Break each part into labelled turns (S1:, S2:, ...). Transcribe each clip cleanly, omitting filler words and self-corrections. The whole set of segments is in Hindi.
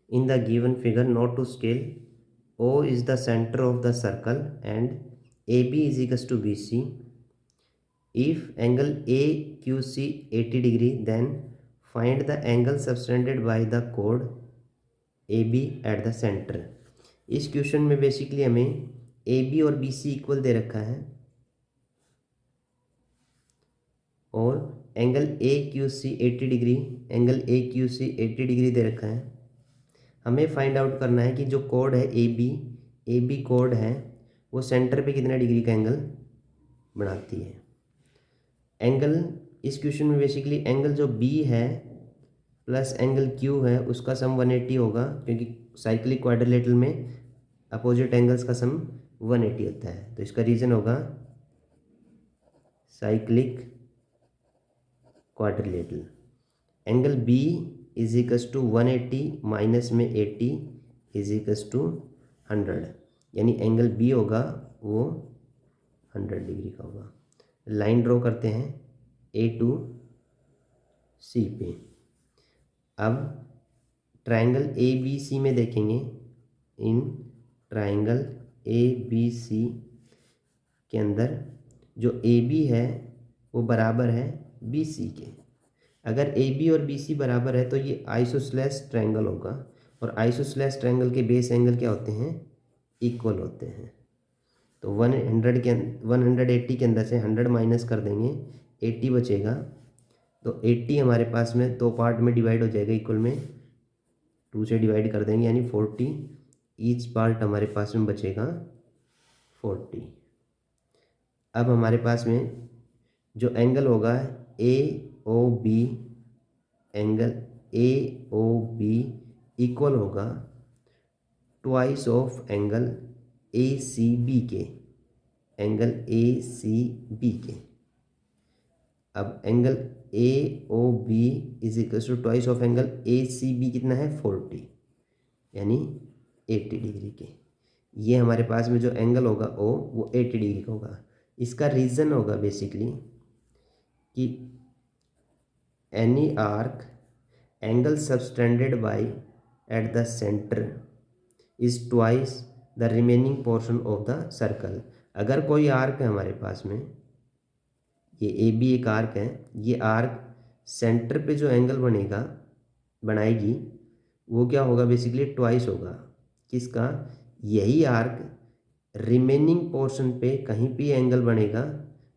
S1: In the given figure, note to scale, O is the center of the circle and AB is equals to BC. If angle AQC 80 degree, then find the angle subtended by the chord AB at the center. इस क्वेश्चन में बेसिकली हमें AB और BC इक्वल दे रखा है और angle AQC 80 degree, angle AQC 80 degree दे रखा है। हमें फाइंड आउट करना है कि जो कोड है AB कोड है वो सेंटर पे कितना डिग्री का एंगल बनाती है। एंगल इस क्वेश्चन में बेसिकली एंगल जो B है प्लस एंगल Q है उसका सम 180 होगा, क्योंकि साइक्लिक क्वाड्रिलेटरल में अपोजिट एंगल्स का सम 180 होता है। तो इसका रीजन होगा cyclic quadrilateral. Angle B is equals to 180 minus में 80 इज इक्वस टू 100, यानी एंगल B होगा वो 100 डिग्री का होगा। लाइन ड्रॉ करते हैं A टू C पे। अब ट्रायंगल ABC में देखेंगे, इन ट्रायंगल ABC के अंदर जो AB है वो बराबर है BC के। अगर AB और BC बराबर है तो ये आइसोसेलेस ट्रायंगल होगा, और आइसोसेलेस ट्रायंगल के बेस एंगल क्या होते हैं, इक्वल होते हैं। तो 180 के अंदर से 100 माइनस कर देंगे, 80 बचेगा। तो 80 हमारे पास में दो पार्ट में डिवाइड हो जाएगा, इक्वल में 2 से डिवाइड कर देंगे, यानी 40। ईच पार्ट हमारे पास में बचेगा 40। अब हमारे पास में जो एंगल होगा AOB, एंगल AOB इक्वल होगा ट्वाइस ऑफ एंगल ACB के, एंगल ACB के। अब angle AOB is equal to twice of angle ACB कितना है 40, यानी 80 डिग्री के। ये हमारे पास में जो एंगल होगा O वो 80 डिग्री का होगा। इसका रीज़न होगा बेसिकली कि any arc angle subtended by at the centre is twice the remaining portion of the circle. अगर कोई आर्क है हमारे पास में, ये AB एक आर्क है, ये आर्क सेंटर पे जो एंगल बनाएगी वो क्या होगा, बेसिकली ट्वाइस होगा किसका, यही आर्क रिमेनिंग पोर्शन पे कहीं भी एंगल बनेगा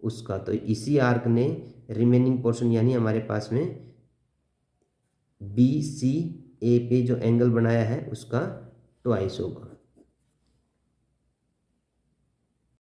S1: उसका। तो इसी आर्क ने रिमेनिंग पोर्शन, यानी हमारे पास में BCA पे जो एंगल बनाया है उसका ट्वाइस होगा।